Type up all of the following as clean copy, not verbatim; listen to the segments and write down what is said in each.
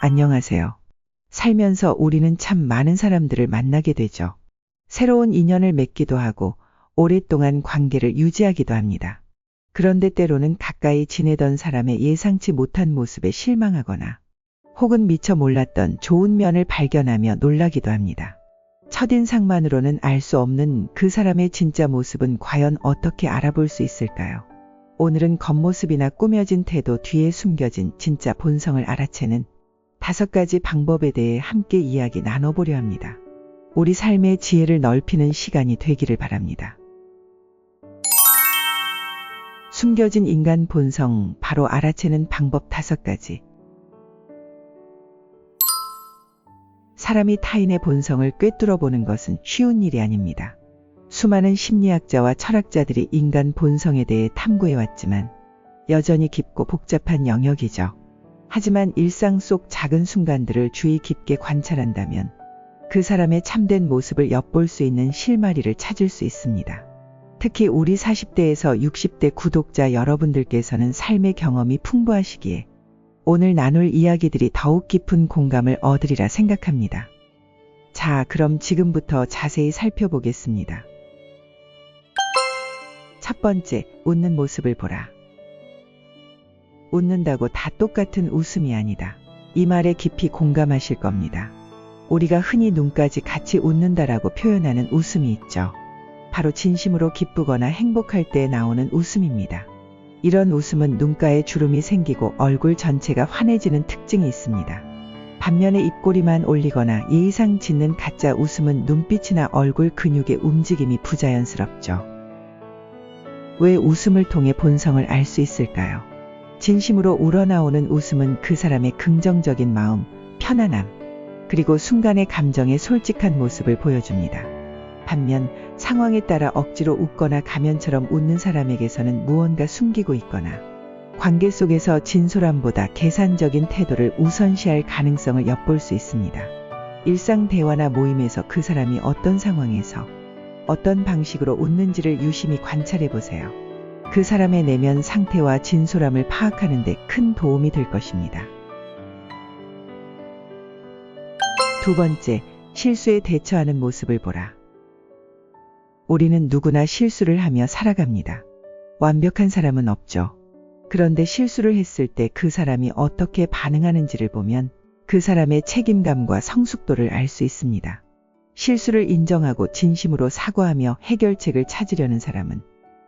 안녕하세요. 살면서 우리는 참 많은 사람들을 만나게 되죠. 새로운 인연을 맺기도 하고 오랫동안 관계를 유지하기도 합니다. 그런데 때로는 가까이 지내던 사람의 예상치 못한 모습에 실망하거나 혹은 미처 몰랐던 좋은 면을 발견하며 놀라기도 합니다. 첫인상만으로는 알 수 없는 그 사람의 진짜 모습은 과연 어떻게 알아볼 수 있을까요? 오늘은 겉모습이나 꾸며진 태도 뒤에 숨겨진 진짜 본성을 알아채는 5가지 방법에 대해 함께 이야기 나눠보려 합니다. 우리 삶의 지혜를 넓히는 시간이 되기를 바랍니다. 숨겨진 인간 본성, 바로 알아채는 방법 5가지. 사람이 타인의 본성을 꿰뚫어 보는 것은 쉬운 일이 아닙니다. 수많은 심리학자와 철학자들이 인간 본성에 대해 탐구해왔지만 여전히 깊고 복잡한 영역이죠. 하지만 일상 속 작은 순간들을 주의 깊게 관찰한다면 그 사람의 참된 모습을 엿볼 수 있는 실마리를 찾을 수 있습니다. 특히 우리 40대에서 60대 구독자 여러분들께서는 삶의 경험이 풍부하시기에 오늘 나눌 이야기들이 더욱 깊은 공감을 얻으리라 생각합니다. 자, 그럼 지금부터 자세히 살펴보겠습니다. 첫 번째, 웃는 모습을 보라. 웃는다고 다 똑같은 웃음이 아니다. 이 말에 깊이 공감하실 겁니다. 우리가 흔히 눈까지 같이 웃는다라고 표현하는 웃음이 있죠. 바로 진심으로 기쁘거나 행복할 때 나오는 웃음입니다. 이런 웃음은 눈가에 주름이 생기고 얼굴 전체가 환해지는 특징이 있습니다. 반면에 입꼬리만 올리거나 예의상 짓는 가짜 웃음은 눈빛이나 얼굴 근육의 움직임이 부자연스럽죠. 왜 웃음을 통해 본성을 알 수 있을까요? 진심으로 우러나오는 웃음은 그 사람의 긍정적인 마음, 편안함, 그리고 순간의 감정의 솔직한 모습을 보여줍니다. 반면 상황에 따라 억지로 웃거나 가면처럼 웃는 사람에게서는 무언가 숨기고 있거나 관계 속에서 진솔함보다 계산적인 태도를 우선시할 가능성을 엿볼 수 있습니다. 일상 대화나 모임에서 그 사람이 어떤 상황에서 어떤 방식으로 웃는지를 유심히 관찰해 보세요. 그 사람의 내면 상태와 진솔함을 파악하는 데 큰 도움이 될 것입니다. 두 번째, 실수에 대처하는 모습을 보라. 우리는 누구나 실수를 하며 살아갑니다. 완벽한 사람은 없죠. 그런데 실수를 했을 때 그 사람이 어떻게 반응하는지를 보면 그 사람의 책임감과 성숙도를 알 수 있습니다. 실수를 인정하고 진심으로 사과하며 해결책을 찾으려는 사람은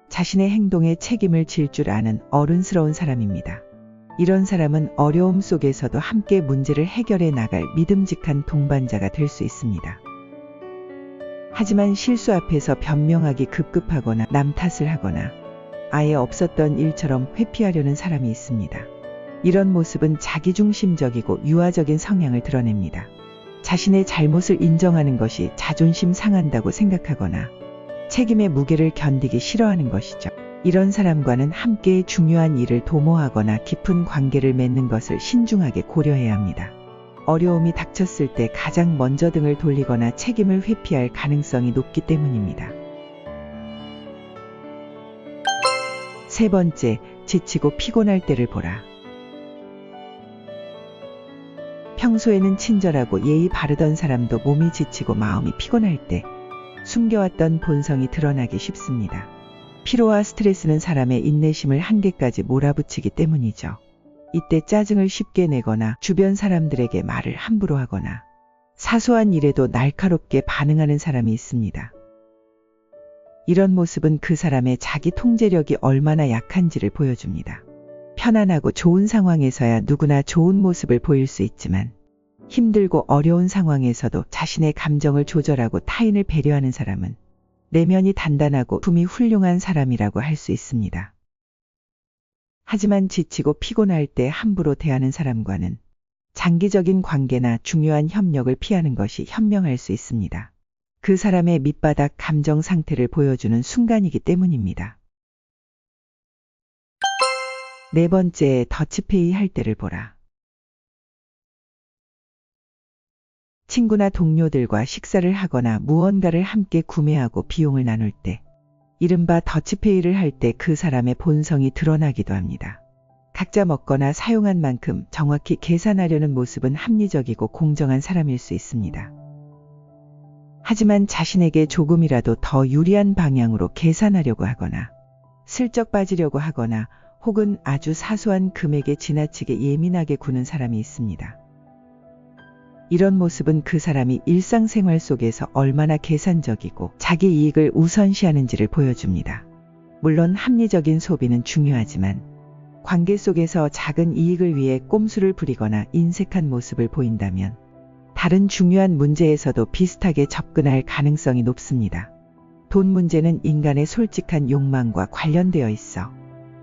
자신의 행동에 책임을 질 줄 아는 어른스러운 사람입니다. 이런 사람은 어려움 속에서도 함께 문제를 해결해 나갈 믿음직한 동반자가 될 수 있습니다. 하지만 실수 앞에서 변명하기 급급하거나 남 탓을 하거나 아예 없었던 일처럼 회피하려는 사람이 있습니다. 이런 모습은 자기중심적이고 유아적인 성향을 드러냅니다. 자신의 잘못을 인정하는 것이 자존심 상한다고 생각하거나 책임의 무게를 견디기 싫어하는 것이죠. 이런 사람과는 함께 중요한 일을 도모하거나 깊은 관계를 맺는 것을 신중하게 고려해야 합니다. 어려움이 닥쳤을 때 가장 먼저 등을 돌리거나 책임을 회피할 가능성이 높기 때문입니다. 세 번째, 지치고 피곤할 때를 보라. 평소에는 친절하고 예의 바르던 사람도 몸이 지치고 마음이 피곤할 때 숨겨왔던 본성이 드러나기 쉽습니다. 피로와 스트레스는 사람의 인내심을 한계까지 몰아붙이기 때문이죠. 이때 짜증을 쉽게 내거나 주변 사람들에게 말을 함부로 하거나 사소한 일에도 날카롭게 반응하는 사람이 있습니다. 이런 모습은 그 사람의 자기 통제력이 얼마나 약한지를 보여줍니다. 편안하고 좋은 상황에서야 누구나 좋은 모습을 보일 수 있지만 힘들고 어려운 상황에서도 자신의 감정을 조절하고 타인을 배려하는 사람은 내면이 단단하고 품이 훌륭한 사람이라고 할 수 있습니다. 하지만 지치고 피곤할 때 함부로 대하는 사람과는 장기적인 관계나 중요한 협력을 피하는 것이 현명할 수 있습니다. 그 사람의 밑바닥 감정 상태를 보여주는 순간이기 때문입니다. 네 번째, 더치페이 할 때를 보라. 친구나 동료들과 식사를 하거나 무언가를 함께 구매하고 비용을 나눌 때 이른바 더치페이를 할 때 그 사람의 본성이 드러나기도 합니다. 각자 먹거나 사용한 만큼 정확히 계산하려는 모습은 합리적이고 공정한 사람일 수 있습니다. 하지만 자신에게 조금이라도 더 유리한 방향으로 계산하려고 하거나 슬쩍 빠지려고 하거나 혹은 아주 사소한 금액에 지나치게 예민하게 구는 사람이 있습니다. 이런 모습은 그 사람이 일상생활 속에서 얼마나 계산적이고 자기 이익을 우선시하는지를 보여줍니다. 물론 합리적인 소비는 중요하지만 관계 속에서 작은 이익을 위해 꼼수를 부리거나 인색한 모습을 보인다면 다른 중요한 문제에서도 비슷하게 접근할 가능성이 높습니다. 돈 문제는 인간의 솔직한 욕망과 관련되어 있어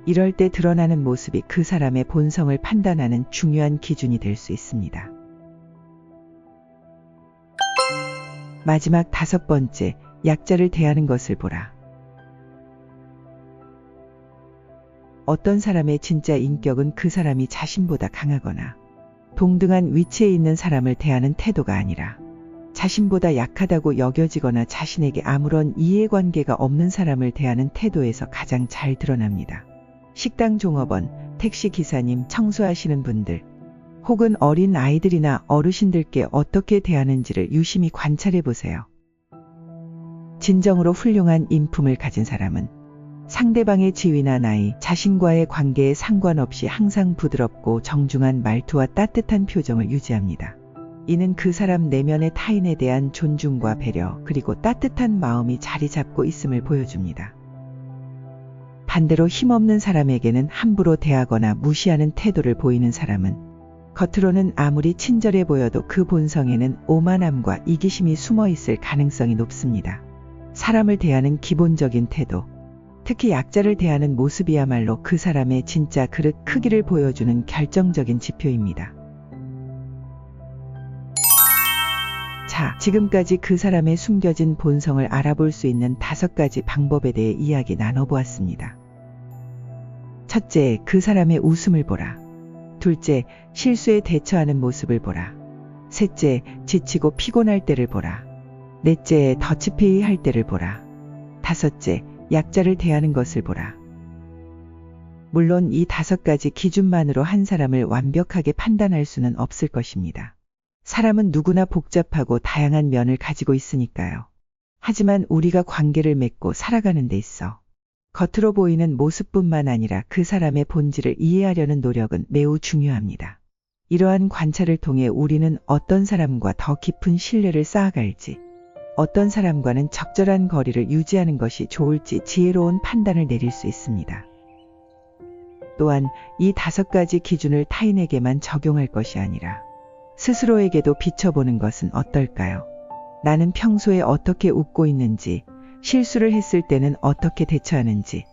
이럴 때 드러나는 모습이 그 사람의 본성을 판단하는 중요한 기준이 될 수 있습니다. 마지막 5번째, 약자를 대하는 것을 보라. 어떤 사람의 진짜 인격은 그 사람이 자신보다 강하거나 동등한 위치에 있는 사람을 대하는 태도가 아니라 자신보다 약하다고 여겨지거나 자신에게 아무런 이해관계가 없는 사람을 대하는 태도에서 가장 잘 드러납니다. 식당 종업원, 택시 기사님, 청소하시는 분들, 혹은 어린 아이들이나 어르신들께 어떻게 대하는지를 유심히 관찰해 보세요. 진정으로 훌륭한 인품을 가진 사람은 상대방의 지위나 나이, 자신과의 관계에 상관없이 항상 부드럽고 정중한 말투와 따뜻한 표정을 유지합니다. 이는 그 사람 내면의 타인에 대한 존중과 배려, 그리고 따뜻한 마음이 자리 잡고 있음을 보여줍니다. 반대로 힘없는 사람에게는 함부로 대하거나 무시하는 태도를 보이는 사람은 겉으로는 아무리 친절해 보여도 그 본성에는 오만함과 이기심이 숨어 있을 가능성이 높습니다. 사람을 대하는 기본적인 태도, 특히 약자를 대하는 모습이야말로 그 사람의 진짜 그릇 크기를 보여주는 결정적인 지표입니다. 자, 지금까지 그 사람의 숨겨진 본성을 알아볼 수 있는 5가지 방법에 대해 이야기 나눠보았습니다. 첫째, 그 사람의 웃음을 보라. 둘째, 실수에 대처하는 모습을 보라. 셋째, 지치고 피곤할 때를 보라. 넷째, 더치페이 할 때를 보라. 다섯째, 약자를 대하는 것을 보라. 물론 이 5가지 기준만으로 한 사람을 완벽하게 판단할 수는 없을 것입니다. 사람은 누구나 복잡하고 다양한 면을 가지고 있으니까요. 하지만 우리가 관계를 맺고 살아가는 데 있어 겉으로 보이는 모습뿐만 아니라 그 사람의 본질을 이해하려는 노력은 매우 중요합니다. 이러한 관찰을 통해 우리는 어떤 사람과 더 깊은 신뢰를 쌓아갈지, 어떤 사람과는 적절한 거리를 유지하는 것이 좋을지 지혜로운 판단을 내릴 수 있습니다. 또한 이 5가지 기준을 타인에게만 적용할 것이 아니라 스스로에게도 비춰보는 것은 어떨까요? 나는 평소에 어떻게 웃고 있는지, 실수를 했을 때는 어떻게 대처하는지,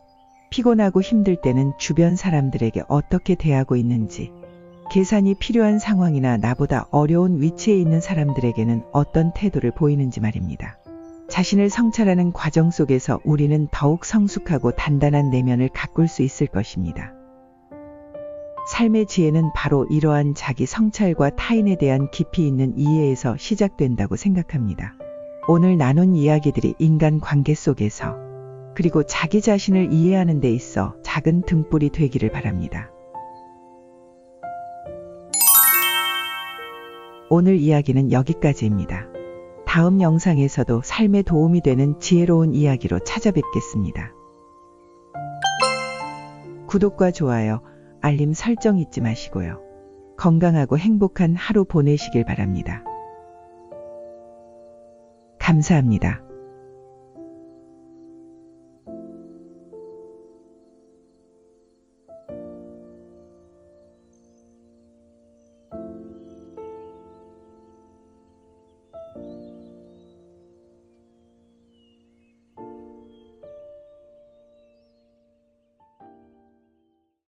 피곤하고 힘들 때는 주변 사람들에게 어떻게 대하고 있는지, 계산이 필요한 상황이나 나보다 어려운 위치에 있는 사람들에게는 어떤 태도를 보이는지 말입니다. 자신을 성찰하는 과정 속에서 우리는 더욱 성숙하고 단단한 내면을 가꿀 수 있을 것입니다. 삶의 지혜는 바로 이러한 자기 성찰과 타인에 대한 깊이 있는 이해에서 시작된다고 생각합니다. 오늘 나눈 이야기들이 인간 관계 속에서 그리고 자기 자신을 이해하는 데 있어 작은 등불이 되기를 바랍니다. 오늘 이야기는 여기까지입니다. 다음 영상에서도 삶에 도움이 되는 지혜로운 이야기로 찾아뵙겠습니다. 구독과 좋아요, 알림 설정 잊지 마시고요. 건강하고 행복한 하루 보내시길 바랍니다. 감사합니다.